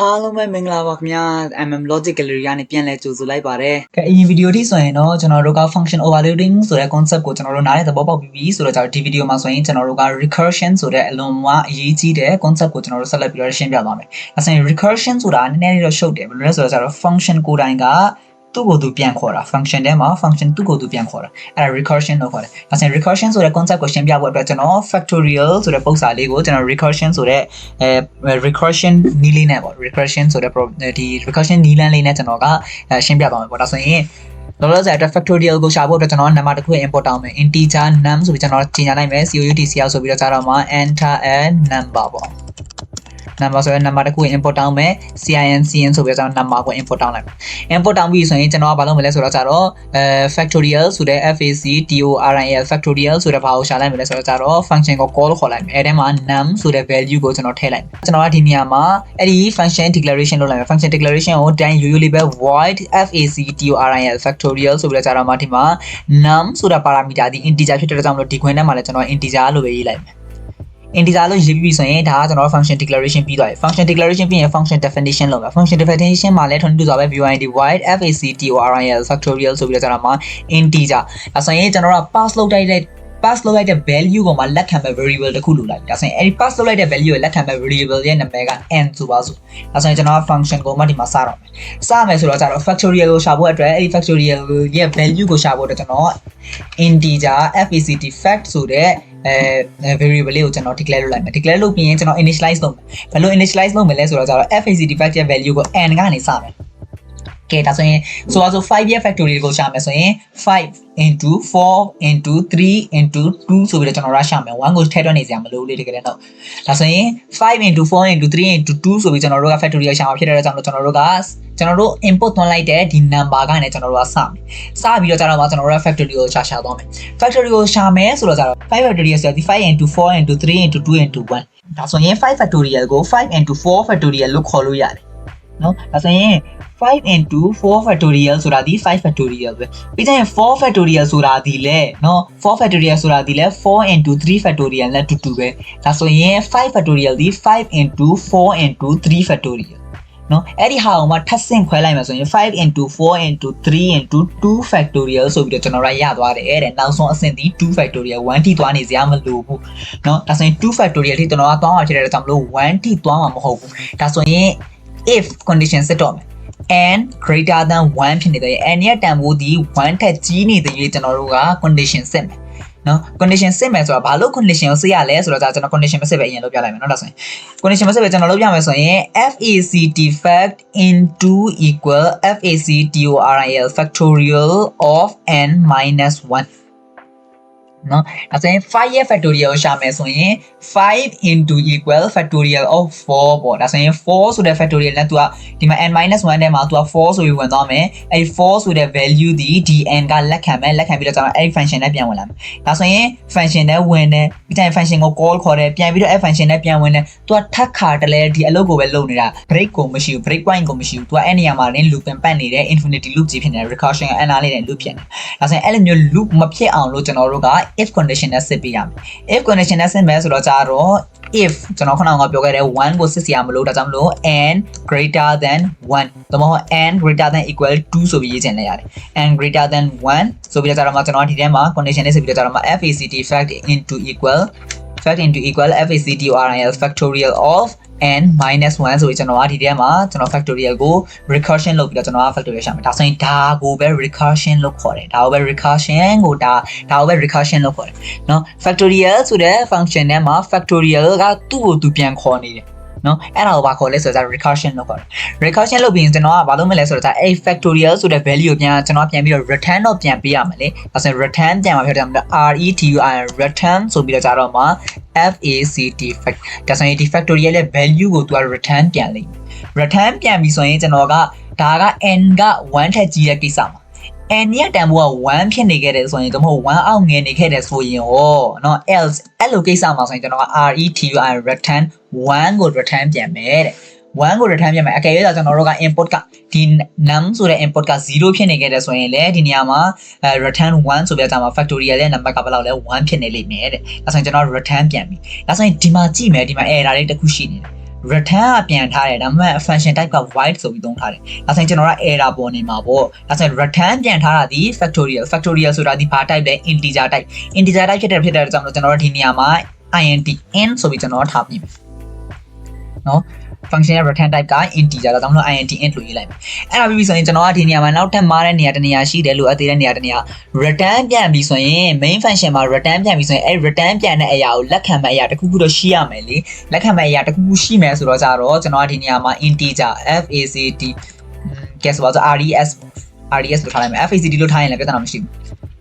အားလုံးပဲမင်္ဂလာပါခင်ဗျာ mmlogicgallery ကနေပြန်လဲကြိုဆိုလိုက်ပါတယ်ကဲအရင်ဗီဒီယိုထိဆိုရင်တော့ကျွန်တော်တို့က function overloading ဆိုတဲ့ concept ကိုကျွန်တော်တို့နားလည်သဘောပေါက်ပြီးပြီဆိုတော့ဒီဗီဒီယိုမှာဆိုရင်ကျွန်တော်တို့က recursion ဆိုတဲ့အလွန်မှအရေးကြီးတဲ့ concept ကိုကျွန်တော်တို့ဆက်လက်ပြီးတော့ရှင်းပြသွားမယ်။အဲဆိုရင် recursion ဆိုတာနည်းနည်းလေးတော့ရှုပ်တယ်ဘယ်လိုလဲဆိုတော့ function ကိုယ်တိုင်ကသူ့ကိုယ်သူပြန်ခေါ်တာ function ထဲမှာ function သူ့ကိုယ်သူပြန်ခေါ်တာအဲ့ဒါ recursion လို့ခေါ်တယ်။အဲဆိုရင် recursion ဆိုတဲ့ concept ကိုရှင်းပြဖို့အတွက်ကျွန်တော် factorial ဆိုတဲ့ပုံစံလေးကိုကျွန်တော် recursion ဆိုတဲ့recursion နည်းလေးနဲ့ပေါ့ recursion ဆိုတဲ့ဒီ recursion နည်းလမ်းလေးနဲ့ကျွန်တော်ကရှင်းပြသွားမယ်ပေါ့ဒါဆိုရင်လောလောဆယ်အတွက် factorial ကိုရှာဖို့အတွက်ကျွန်တော် number တစ်ခု import တောင်းမယ် integer num ဆိုပြီးကျွန်တော်ကြီးညာလိုက်မယ် cout ဆိုပြီးတော့ကြာတော့မှ enter a number ပေါ့number ဆိုရင် number တစ်ခု import တောင်းမယ် cin ဆိုပြီးတော့ကျွန်တော် number ကို import တောင်းလိုက်မယ် import တောင်းပြီးဆိုရင်ကျွန်တော်ကဘာလုပ်မလဲဆိုတော့ကျတော့ factorial ဆိုတဲ့ factorial factorial ဆိုတဲ့ဘာကိုရှာလိုက်မလဲဆိုတော့ကျတော့ function ကို call ခေါ်လိုက်မယ်အဲ့ထဲမှာ num ဆိုတဲ့ value ကိုကျွန်တော်ထည့်လိုက်မယ်ကျွန်တော်ကဒီနေရာမှာအဲ့ဒီ function declaration လုပ်လိုက်မယ် function declaration ကိုတိုင်းရိုးရိုးလေးပဲ void factorial factorial ဆိုပြီးတော့ကျတော့မှဒီမှာ num ဆိုတဲ့ parameter ဒီ integer ဖြစ်တဲ့ကြောင့်မလို့ဒီခွင်းထဲမှာလည်းကျွန်တော် integer လို့ပဲရေးလိုက်မယ်integer လို့ရေးပြီးဆိုရင်ဒါကကျွန်တော် function declaration ပြီးသွားပြီ function declaration ပြီးရင် function definition လုပ်မယ် function definition မှာလည်းထွန်းတူစွာပဲ void void factorial factorial ဆိုပြီးတော့ကျွန်တော်မှာ integer ဒါဆိုရင်ကျွန်တော်က pass လုပ်လိုက်တဲ့ pass လုပ်လိုက်တဲ့ value ကိုမှလက်ခံမဲ့ variable တစ်ခုလိုလိုက်ဒါဆိုရင်အဲ့ဒီ pass လုပ်လိုက်တဲ့ value ကိုလက်ခံမဲ့ variable ရဲ့နာမည်က n ဆိုပါစို့ဒါဆိုရင်ကျွန်တော်က function ကိုမှဒီမှာစတော့မယ်စမယ်ဆိုတော့ကျတော့ factorial ကိုရှာဖို့အတွက်အဲ့ဒီ factorial ရဲ့ value ကိုရှာဖို့အတွက်ကျွန်တော် integer fact ဆိုတဲ့variable လေးကိုကျွန်တော် declare လုပ်လိုက်မယ် declare လုပ်ပြီးရင်ကျွန်တော် initialize လုပ်မယ်ဘယ်လို initialize လုပ်မလဲဆိုတော့ကျတော့ fact ရဲ့ value ကို n ကနေစမယ်ကဲဒါဆိုရင်ဆို5ရဲ့ factorial ကိုရှာမယ်ဆိုရင်5 into 4 into 3 into 2ဆိုပြီးတော့ကျွန်တော်ရှာမယ်1ကိုထည့်တွက်နေစရာမလိုလေတကယ်တော့ဒါဆိုရင်5 into 4 into 3 into 2ဆိုပြီးကျွန်တော်တို့က factorial ရှာမှာဖြစ်တဲ့အတွက်ကြောင့်ကျွန်တော်တို့ input သွင်းလိုက်တဲ့ဒီ number ကနေကျွန်တော်တို့ကစမယ်စပြီးတော့ကျတော့ကျွန်တော်တို့က factorial ကိုရှာသွားမယ် factorial ကိုရှာမယ်ဆိုတော့ကျတော့5 factorial ဆိုတော့ဒီ5 into 4 into 3 into 2 into 1ဒါဆိုရင်5 factorial ကို5 into 4 factorial လို့ခေါ်လို့ရတယ်နော်ဒါဆိုရင်5 into 4 factorial ဆိုတာဒီ5 factorial ပဲပြီးရင်4 factorial ဆိုတာဒီလဲเนาะ4 factorial ဆိုတာဒီလဲ4 into 3 factorial နဲ့တူတူပဲဒါဆိုရင်5 factorial ဒီ5 into 4 into 3 factorial เนาะအဲ့ဒီဟာကိုမှထပ်ဆင့်ခွဲလိုက်မှာဆိုရင်5 into 4 into 3 into 2 factorial ဆိုပြီးတော့ကျွန်တော်ရသွားတယ်တဲ့နောက်ဆုံးအဆင့်ဒီ2 factorial 1 ထိသွားနေစရာမလိုဘူးเนาะဒါဆိုရင်2 factorial ထိကျွန်တော်ကသွားမှာဖြစ်တဲ့အတွက်ကြောင့်မလို့1 ထိသွားမှာမဟုတ်ဘူးဒါဆိုရင် if condition စစ်တော့မယ် n greater than 1ဖြစ်နေတယ် n ရဲ့တန်ဖိုးဒီ1ထက်ကြီးနေတယ်ကျွန်တော်တို့က condition စစ်မယ်နော် condition စစ်မယ်ဆိုတာဘာလို့ condition ကိုစစ်ရလဲဆိုတော့ကျွန်တော် condition မစစ်ပဲအရင်လုပ်ပြလိုက်မယ်နော်ဒါဆိုရင် condition မစစ်ပဲကျွန်တော်လုပ်ပြမယ်ဆိုရင် fact into equal factorial factorial of n minus 1နော်ဒါဆိုရင်5ရဲ့ factorial ကိုရှာမယ်ဆိုရင်5 into equal factorial of 4ပေါ့ဒါဆိုရင်4ဆိုတဲ့ factorial နဲ့သူကဒီမှာ n minus 1ထဲမှာသူက4ဆိုပြီးဝင်သွားမယ်အဲ့ဒီ4ဆိုတဲ့ value ဒီ dn ကလက်ခံမယ်လက်ခံပြီးတော့ကျွန်တော်အဲ့ဒီ function နဲ့ပြန်ဝင်လာမယ်ဒါဆိုရင် function နဲ့ဝင်တယ်ပြီးတိုင်း function ကို call ခေါ်တယ်ပြန်ပြီးတော့အဲ့ function နဲ့ပြန်ဝင်တယ်သူကထပ်ခါတလဲဒီအလုပ်ကိုပဲလုပ်နေတာ break ကိုမရှိဘူး break point ကိုမရှိဘူးသူကအဲ့နေရာမှာလည်း loop ပတ်နေတဲ့ infinity loop ကြီးဖြစ်နေတယ် recursion က analysis နဲ့ loop ဖြစ်နေဒါဆိုရင်အဲ့လိုမျိုး loop မဖြစ်အောင်လို့ကျွန်တော်တို့ကif condition နဲ့စစ်ပေးရမယ် if condition နဲ့စစ်မယ်ဆိုတော့ကြတော့ if ကျွန်တော်ခဏကပြောခဲ့တဲ့1ကိုစစ်စရာမလိုဒါကြောင့်မလို့ n greater than 1ဒါမှမဟုတ် n greater than equal 2ဆိုပြီးရေးချင်လိုက်ရတယ် n greater than 1ဆိုပြီးတော့ကျွန်တော်ဒီထဲမှာ condition နဲ့စစ်ပြီးတော့ကျွန်တော် fact into equal factorial factorial of n minus 1ဆိုပြီးကျွန်တော်ဒီထဲမှာကျွန်တော် factorial ကို recursion လုပ်ပြီးတော့ကျွန်တော် factorial ရှာမယ်ဒါဆိုရင်ဒါကိုပဲ recursion လို့ခေါ်တယ်ဒါကိုပဲ recursion လို့ခေါ်တယ်เนาะ factorial ဆိုတဲ့ function ထဲမှာ factorial ကသူ့ကိုသူပြန်ခေါ်နေတယ်နော်အဲ့ဒါကိုဘာခေါ်လဲဆိုတော့ recursion လို့ခေါ်တယ် recursion လုပ်ပြီးရင်ကျွန်တော်ကဘာလုပ်မလဲဆိုတော့အဲ့ factorial ဆိုတဲ့ value ကိုကျွန်တော်ပြန်ပြီးတော့ return တော့ပြန်ပေးရမယ်လေဒါဆိုရင် return ပြန်မှာဖြစ်တယ် return ဆိုပြီးတော့ကြတော့မှ fact ဒါဆိုရင်ဒီ factorial ရဲ့ value ကိုသူက return ပြန်လိမ့်မယ် return ပြန်ပြီဆိုရင်ကျွန်တော်ကဒါက n က1ထက်ကြီးတဲ့ကိစ္စမှာn ရဲ့တန်ဖိုးက1ဖြစ်နေခဲ့တယ်ဆိုရင်ဒါမှမဟုတ်1အောက်ငယ်နေခဲ့တယ်ဆိုရင်เนาะ else အဲ့လိုကိစ္စမှာဆိုရင်ကျွန်တော်က return 1ကို return ပြန်မယ်တဲ့1ကို return ပြန်မယ်အကယ်၍ကျွန်တော်တို့က input ကဒီ num ဆိုတဲ့ input က0ဖြစ်နေခဲ့တယ်ဆိုရင်လည်းဒီနေရာမှာreturn 1ဆိုပြီးတော့factorial ရဲ့ number ကဘယ်လောက်လဲ1ဖြစ်နေလိမ့်မယ်တဲ့ဒါဆိုရင်ကျွန်တော် return ပြန်ပြီဒါဆိုရင်ဒီမှာကြည့်မယ်ဒီမှာ error လေးတစ်ခုရှိနေတယ် return ပြန်ထားတယ်ဒါပေမဲ့ function type က void ဆိုပြီးသုံးထားတယ်ဒါဆိုရင်ကျွန်တော်က error ပေါ်နေမှာပေါ့ဒါဆိုရင် return ပြန်ထားတာဒီ factorial ဆိုတာဒီဘာ type လဲ integer type ဖြစ်တဲ့ကြောင့်ကျွန်တော်တို့ဒီနေရာမှာ int in ဆိုပြီးကျွန်တော်ထားပြီးနော် function ရဲ့ return type က integer ဒါကြောင့်မို့ int int လို့ရေးလိုက်မယ်အဲ့ဒါပြီးဆိုရင်ကျွန်တော်ကဒီနေရာမှာနောက်ထပ်မှားတဲ့နေရာတစ်နေရာရှိတယ်လို့အသေးတဲ့နေရာတစ်နေရာ return ပြန်ပြီးဆိုရင် main function မှာ return ပြန်ပြီးဆိုရင်အဲ့ return ပြန်တဲ့အရာကိုလက်ခံမဲ့အရာတစ်ခုခုတော့ရှိရမယ်လေလက်ခံမဲ့အရာတစ်ခုခုရှိမယ်ဆိုတော့ကြတော့ကျွန်တော်ကဒီနေရာမှာ integer fact guess what res လို့ထားလိုက်မယ် fact လို့ထားရင်လည်းပြဿနာမရှိဘူး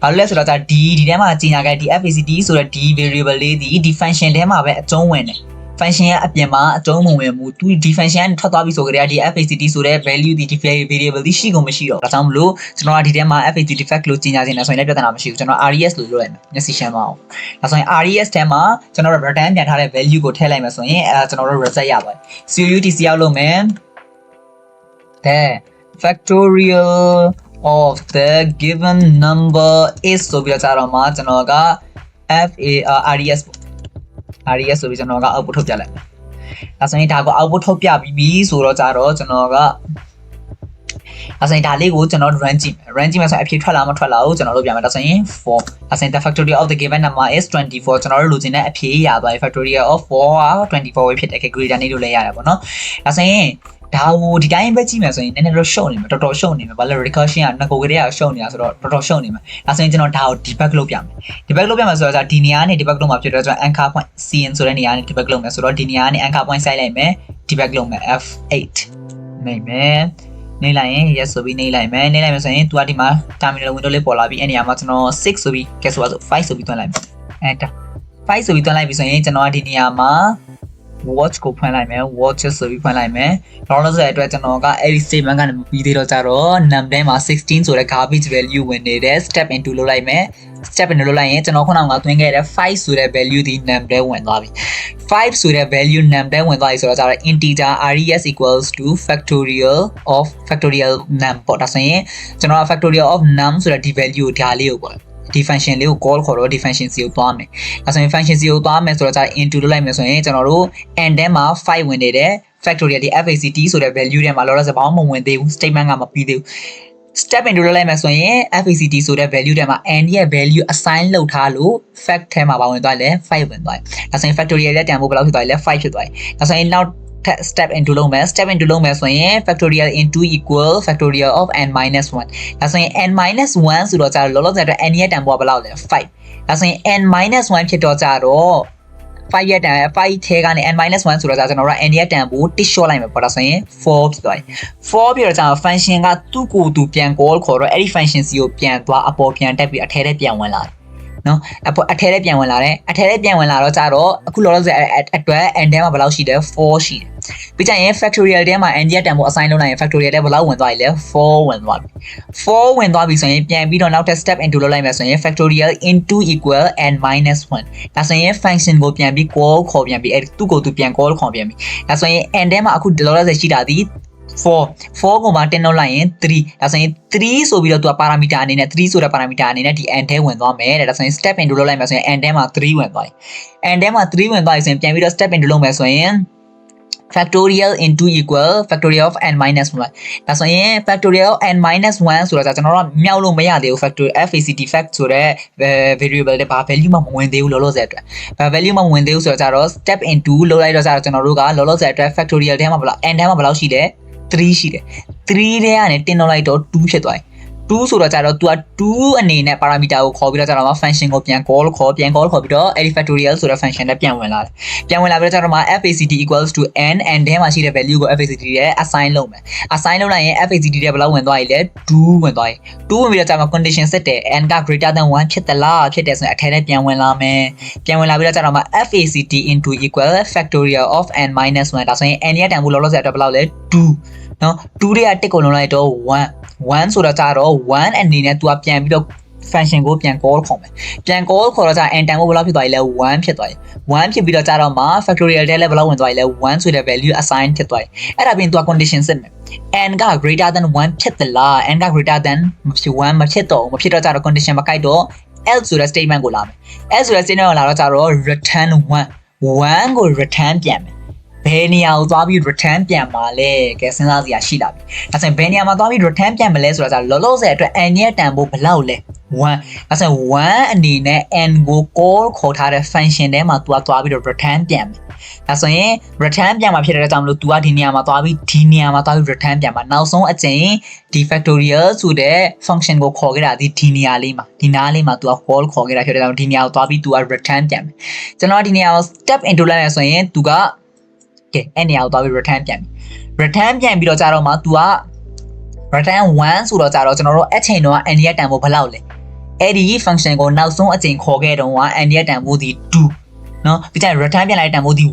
ဘာလို့လဲဆိုတော့じゃဒီထဲမှာကြီးညာခဲ့ဒီ fact ဆိုတဲ့ဒီ variable လေးဒီ function ထဲမှာပဲအကျုံးဝင်တယ်function ရဲ့အပြင်မှာအကျုံးမဝင်ဘူးသူဒီ function ကနေထွက်သွားပြီဆိုကြတဲ့ဒီ fact ဆိုတဲ့ value ဒီ variable ဒီရှိကုန်မရှိတော့ဒါကြောင့်မလို့ကျွန်တော်ကဒီထဲမှာ fact fact လို့ကြီးညာနေတယ်ဆိုရင်လည်းပြဿနာမရှိဘူးကျွန်တော် res လို့လုပ်လိုက်မယ်မျက်စိရှင်းသွားအောင်ဒါဆိုရင် res ထဲမှာကျွန်တော် return ပြန်ထားတဲ့ value ကိုထည့်လိုက်မယ်ဆိုရင်ကျွန်တော်တို့ reset ရပါတယ် CUTC ရောက်လို့မယ် the factorial of the given number is ဆိုပြီးတော့မှာကျွန်တော်က res ဆိုပြီးကျွန်တော်က output ထုတ်ပြလိုက်မယ်ဒါဆိုရင်ဒါကို output ထုတ်ပြပြီးပြီဆိုတော့ကြတော့ကျွန်တော်ကဒါဆိုရင်ဒါလေးကိုကျွန်တော် run ကြည့်မယ်ဆိုရင်အဖြေထွက်လာမထွက်လာဘူးကျွန်တော်တို့ပြမယ်ဒါဆိုရင်4ဒါဆိုရင် the factorial of the given number is 24ကျွန်တော်တို့လိုချင်တဲ့အဖြေရသွားပြီ factorial of 4 24ပဲဖြစ်တယ် greater နေလို့လည်းရတယ်ပေါ့နော်ဒါဆိုရင်ဒါကိုဒီတိုင်းပဲကြည့်မယ်ဆိုရင်နည်းနည်းတော့ရှုံနေမယ်တော်တော်ရှုံနေမယ်ဘာလဲ recursion ကငကိုကလေးကရှုံနေတာဆိုတော့တော်တော်ရှုံနေမယ်ဒါဆိုရင်ကျွန်တော်ဒါကို debug လုပ်ပြမယ် debug လုပ်ပြမယ်ဆိုတော့ဒီနေရာကနေ debug လုပ်မှာဖြစ်တော့ကျွန်တော် anchor point cn ဆိုတဲ့နေရာကနေ debug လုပ်မယ်ဆိုတော့ဒီနေရာကနေ anchor point စိုက်လိုက်မယ် debug လုပ်မယ် f8 နေမယ်နေလိုက်ရင် yes ဆိုပြီးနေလိုက်မယ်ဆိုရင် तू ကဒီမှာ terminal window လေးပေါ်လာပြီးအဲ့နေရာမှာကျွန်တော်6ဆိုပြီး guess what ဆို5ဆိုပြီးတွန်းလိုက်မယ် enter 5ဆိုပြီးတွန်းလိုက်ပြီဆိုရင်ကျွန်တော်ကဒီနေရာမှာ watch ကိုဖွင့်လိုက်မယ် watch ဆိုပြီးဖွင့်လိုက်မယ်တော့လို့ဆိုတဲ့အတွက်ကျွန်တော်ကအဲ့ဒီ statement ကနေမပြီးသေးတော့ကြတော့ num ထဲမှာ16ဆိုတဲ့ garbage value ဝင်နေတယ် step into လုပ်လိုက်မယ် step into လုပ်လိုက်ရင်ကျွန်တော်ခုနကသွင်းခဲ့တဲ့5ဆိုတဲ့ value ဒီ num ထဲဝင်သွားပြီ5ဆိုတဲ့ value num ထဲဝင်သွားပြီဆိုတော့ကြတော့ integer res equals to factorial num ပေါ့ဒါဆိုရင်ကျွန်တော်က factorial of num ဆိုတဲ့ဒီ value ကိုဒါလေးကိုပေါ့ဒီ function လေးကို call ခေါ်တော့ဒီ function စီကိုသွားမယ်။ဒါဆိုရင် function စီကိုသွားမယ်ဆိုတော့ကြာ into လုပ်လိုက်မယ်ဆိုရင်ကျွန်တော်တို့ n ထဲမှာ5ဝင်နေတယ် factorial ဒီ fact ဆိုတဲ့ value ထဲမှာလောလောဆယ်ဘာမှမဝင်သေးဘူး statement ကမပြီးသေးဘူး step into လုပ်လိုက်မယ်ဆိုရင် fact ဆိုတဲ့ value ထဲမှာ n ရဲ့ value assign လုပ်ထားလို့ fact ထဲမှာပါဝင်သွားလဲ5ဝင်သွားတယ်။ဒါဆိုရင် factorial ရဲ့တန်ဖိုးဘယ်လောက်ဖြစ်သွားလဲ5ဖြစ်သွားတယ်။ဒါဆိုရင်နောက်step into လုပ်မယ်ဆိုရင် factorial into equal factorial of n minus 1ဒါဆိုရင် n minus 1ဆိုတော့ကြာလောလောဆယ်အတွက် n ရဲ့တန်ဖိုးကဘယ်လောက်လဲ5ဒါဆိုရင် n minus 1ဖြစ်တော့ကြာတော့5ရဲ့တန်5ထဲကနေ n minus 1ဆိုတော့ကြာကျွန်တော်တို့ n ရဲ့တန်ဖိုးတစ်လျှော့လိုက်မယ်ပေါ့ဒါဆိုရင်4ဖြစ်သွားပြီ4ပြီးတော့ကြာ function ကသူ့ကိုယ်သူပြန် call ခေါ်တော့အဲ့ဒီ function စီကိုပြန်သွားအပေါ်ပြန်တက်ပြီးအထဲထဲပြန်ဝင်လာတယ်နော်အထဲထဲပြန်ဝင်လာတယ်အထဲထဲပြန်ဝင်လာတော့ကြတော့အခုလောလောဆယ်အတွက် n ထဲမှာဘယ်လောက်ရှိတယ်4ရှိတယ်ပြီးကြရင် factorial ထဲမှာ n ရဲ့တန်ဖိုး assign လုပ်လိုက်ရင် factorial ထဲဘယ်လောက်ဝင်သွားပြီလဲ4ဝင်သွားပြီ4ဝင်သွားပြီဆိုရင်ပြန်ပြီးတော့နောက်ထပ် step into လုပ်လိုက်မယ်ဆိုရင် factorial into equal n minus 1ဒါဆိုရင် function ကိုပြန်ပြီး call ခေါ်ပြန်ပြီးအဲ့သူ့ကိုသူပြန် call ခေါ်ပြန်ပြီးဒါဆိုရင် n ထဲမှာအခုလောလောဆယ်ရှိတာဒီ4ကိုမှတင်လို့လိုက်ရင်3ဒါဆိုရင်3ဆိုပြီးတော့သူက parameter အနေနဲ့3ဆိုတဲ့ parameter အနေနဲ့ဒီ n ထဲဝင်သွားမယ်တဲ့ဒါဆိုရင် step into လုပ်လိုက်မယ်ဆိုရင် n ထဲမှာ3ဝင်သွားပြီ n ထဲမှာ3ဝင်သွားပြီဆိုရင်ပြန်ပြီးတော့ step into လုပ်မယ်ဆိုရင် factorial into equal factorial of n minus 1ဒါဆိုရင် factorial of n minus 1ဆိုတော့ကျွန်တော်တို့မြောက်လို့မရသေးဘူး factorial fact ဆိုတဲ့ variable တဲ့ဘာ value မှမဝင်သေးဘူးလောလောဆယ်အတွက်ဘာ value မှမဝင်သေးဘူးဆိုတော့ကျတော့ step into လုပ်လိုက်တော့ကျတော့ကျွန်တော်တို့ကလောလောဆယ်အတွက် factorial ထဲမှာဘယ်လောက် n ထဲမှာဘယ်လောက်ရှိလဲ3ရှိတယ်3ထဲကနေတင်တော့လိုက်တော့2ဖြစ်သွားပြီ2ဆိုတော့ကြတော့ तू က2အနေနဲ့ parameter ကိုခေါ်ပြီးတော့ကြတော့ function ကိုပြန် call ခေါ်ပြီးတော့အဲ့ဒီ factorial ဆိုတဲ့ function နဲ့ပြန်ဝင်လာတယ်ပြန်ဝင်လာပြီးတော့ကြတော့ fact equals to n ထဲမှာရှိတဲ့ value ကို fact ရဲ့ assign လုပ်မယ် assign လုပ်လိုက်ရင် fact တဲ့ဘယ်လောက်ဝင်သွားပြီလဲ2ဝင်သွားပြီ2ဝင်ပြီးတော့ကြတော့ condition ဆက်တယ် n က greater than 1ဖြစ်သလားဖြစ်တယ်ဆိုရင်အထက်ထဲပြန်ဝင်လာမယ်ပြန်ဝင်လာပြီးတော့ကြတော့ fact into equal factorial of n minus 1ဒါဆိုရင် n ရဲ့တန်ဖိုးလောလောဆယ်အတွက်ဘယ်လောက်လဲ2နော်2တွေကတစ်ကိုလုံးလိုက်တော့1ဆိုတော့ကြတော့1အနေနဲ့ तू ကပြန်ပြီးတော့ function ကိုပြန် call ခေါ်မယ်ပြန် call ခေါ်တော့ကြ n တန်ဖိုးဘယ်လောက်ဖြစ်သွားပြီလဲ1ဖြစ်သွားပြီ1ဖြစ်ပြီးတော့ကြတော့မှ factorial ထဲလည်းဘယ်လောက်ဝင်သွားပြီလဲ1ဆိုတဲ့ value assign ဖြစ်သွားပြီအဲ့ဒါပြင် तू က condition စစ်မယ် n က greater than 1ဖြစ်သလား n က greater than 1မဖြစ်တော့ကြတော့ condition မကိုက်တော့ else ဆိုတဲ့ statement ကိုလာမယ် else ဆိုတဲ့ statement ကိုလာတော့ကြတော့ return 1ကို return ပြန်မယ် ဘယ်နေရာကိုသွားပြီး return ပြန်မှာလဲကဲစဉ်းစားစရာရှိလာပြီဒါဆိုရင်ဘယ်နေရာမှာသွားပြီး return ပြန်မလဲဆိုတာလောလောဆယ်အတွက် n ရဲ့တန်ဖိုးဘယ်လောက်လဲ1ဒါဆိုရင်1အနေနဲ့ n ကို call ခေါ်ထားတဲ့ function ထဲမှာ तू သွားပြီး return ပြန်မယ်ဒါဆိုရင် return ပြန်မှာဖြစ်တဲ့ကြောင့်မလို့ तू ဒီနေရာမှာသွားပြီး return ပြန်မှာနောက်ဆုံးအကြိမ်ဒီ factorial ဆိုတဲ့ function ကိုခေါ်ခဲ့တာဒီနေရာလေးမှာဒီနားလေးမှာ तू call ခေါ်ခဲ့တာဖြစ်တဲ့ကြောင့်ဒီနေရာကိုသွားပြီး तू return ပြန်မယ်ကျွန်တော်ဒီနေရာကို step into လိုက်ရဆိုရင် तू ကကဲအဲ့နေရာကိုသွားပြီး return ပြန်ပြီ return ပြန်ပြီးတော့ကြာတော့မှ तू က return 1ဆိုတော့ကြာတော့ကျွန်တော်တို့အချိန်တော့ n ရဲ့တန်ဖိုးဘယ်လောက်လဲအဲ့ဒီ function ကိုနောက်ဆုံးအချိန်ခေါ်ခဲ့တော့က n ရဲ့တန်ဖိုးဒီ2နော်ပြီးကြရင် return ပြန်လိုက်တန်ဖိုးဒီ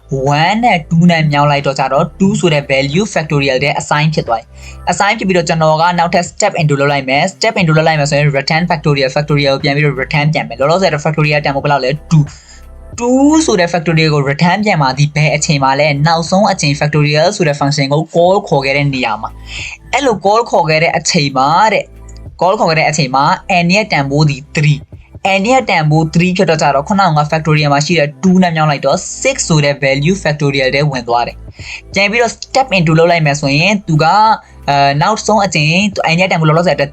1နဲ့2နဲ့မြောက်လိုက်တော့ကြာတော့2ဆိုတဲ့ value factorial တဲ့ assign ဖြစ်သွားပြီ assign ဖြစ်ပြီးတော့ကျွန်တော်ကနောက်ထပ် step into လုပ်လိုက်မယ် step into လုပ်လိုက်မယ်ဆိုရင် return factorial ကိုပြန်ပြီးတော့ return ပြန်မယ်လောလောဆယ် factorial တန်ဖိုးဘယ်လောက်လဲ2ဆိုတဲ့ factorial ကို return ပြန်มาဒီဘယ်အချိန်မှာလဲနောက်ဆုံးအချိန် factorial ဆိုတဲ့ function ကို call ခေါ်ခဲ့တဲ့နေရာမှာအဲ့လို call ခေါ်ခဲ့တဲ့အချိန်မှာတဲ့ call ခေါ်ခဲ့တဲ့အချိန်မှာ n ရဲ့တန်ဖိုးဒီ3 n ရဲ့တန်ဖိုး3ဖြစ်တော့ကြတော့ခုနက factorial မှာရှိတဲ့2နဲ့မြောက်လိုက်တော့6ဆိုတဲ့ value factorial တဲ့ဝင်သွားတယ်ပြန်ပြီးတော့ step into လုပ်လိုက်မယ်ဆိုရင်သူကနောက်ဆုံးအချိန် n ရဲ့တန်ဖိုးလောလောဆယ်အတွက်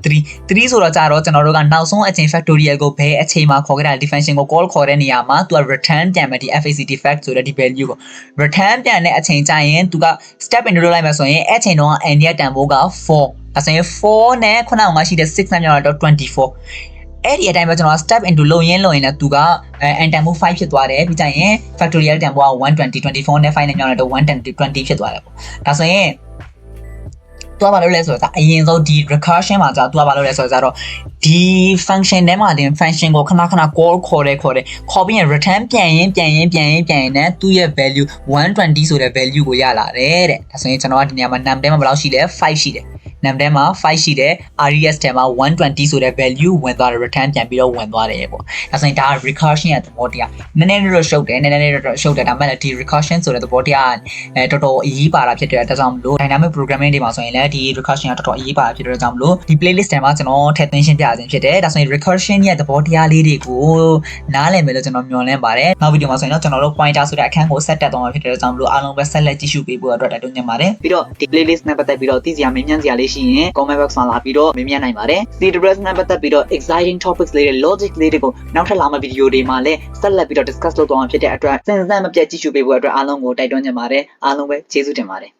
3ဆိုတော့ကြတော့ကျွန်တော်တို့ကနောက်ဆုံးအချိန် factorial ကိုဘယ်အချိန်မှာခေါ်ခဲ့တာဒီ function ကို call ခေါ်တဲ့နေရာမှာသူက return ပြန်မယ်ဒီ fact fact ဆိုတဲ့ဒီ value ကို return ပြန်တဲ့အချိန်ကျရင်သူက step into လုပ်လိုက်မယ်ဆိုရင်အဲ့အချိန်တော့ n ရဲ့တန်ဖိုးက4ဒါဆိုရင်4နဲ့ခုနကမှရှိတဲ့6နဲ့မြောက်တော့24အဲ့ဒီအတိုင်းပဲကျွန်တော် step into လုပ်ရင်းလည်းသူက n တန်ဖိုး5ဖြစ်သွားတယ်ပြီးကြရင် factorial တန်ဖိုးက120 24နဲ့5နဲ့မြောက်တော့120ဖြစ်သွားတယ်ပေါ့ဒါဆိုရင်တွားပါလို့လဲဆိုတော့အရင်ဆုံးဒီ recursion မှာကြာတွားပါလို့လဲဆိုတော့ဒီ function ထဲမှာတင် function ကိုခဏ call ခေါ်ပြီးရင် return ပြန်ရင်နဲ့သူ့ရဲ့ value 120ဆိုတဲ့ value ကိုရလာတယ်တဲ့ဒါဆိုရင်ကျွန်တော်ကဒီနေရာမှာ num ထဲမှာဘယ်လောက်ရှိလဲ5ရှိတယ် num ထဲမှာ5ရှိတယ် res ထဲမှာ120ဆိုတဲ့ value ဝင်သွားတယ် return ပြန်ပြီးတော့ဝင်သွားတယ်ပေါ့ဒါဆိုရင်ဒါက recursion ရဲ့သဘောတရားနည်းနည်းတော့ရှုပ်တယ်ဒါပေမဲ့ဒီ recursion ဆိုတဲ့သဘောတရားတော်တော်အရေးပါတာဖြစ်တဲ့အတွက်ကြောင့်မလို့ dynamic programming တွေမှာဆိုရင်လည်းဒီ recursion ကတော်တော်အရေးပါတာဖြစ်တဲ့အတွက်ကြောင့်မလို့ဒီ playlist ထဲမှာကျွန်တော်ထည့်သွင်းရှင်းပြခြင်းဖြစ်တယ်ဒါဆိုရင် recursion ရဲ့သဘောတရားလေးတွေကိုနားလည်မယ်လို့ကျွန်တော်မျှော်လင့်ပါတယ်နောက်ဗီဒီယိုမှာဆိုရင်တော့ကျွန်တော်တို့ pointer ဆိုတဲ့အခန်းကိုဆက်တက်သွားမှာဖြစ်တဲ့အတွက်ကြောင့်မလို့အားလုံးပဲဆက်လက်ကြည့်ရှုပေးဖို့အတွက်တိုက်တွန်းချင်ပါတယ်ပြီးတော့ဒီ playlist နဲ့ပတ်သက်ပြီးတော့သိစရာမေးမြန်းစရာလေးရှိရင် comment box မှာလာပြီးတော့မေးမြန်းနိုင်ပါတယ် CWS နဲ့ပတ်သက်ပြီးတော့ exciting topics လေးတွေ logic လေးတွေကိုနောက်ထပ်လာမယ့်ဗီဒီယိုတွေမှာလည်းဆက်လက်ပြီးတော့ discuss လုပ်သွားမှာဖြစ်တဲ့အတွက်စဉ်းစားမပြတ်ကြည့်ရှုပေးဖို့အတွက်အားလုံးကိုတိုက်တွန်းချင်ပါတယ်အားလုံးပဲကျေးဇူးတင်ပါတယ်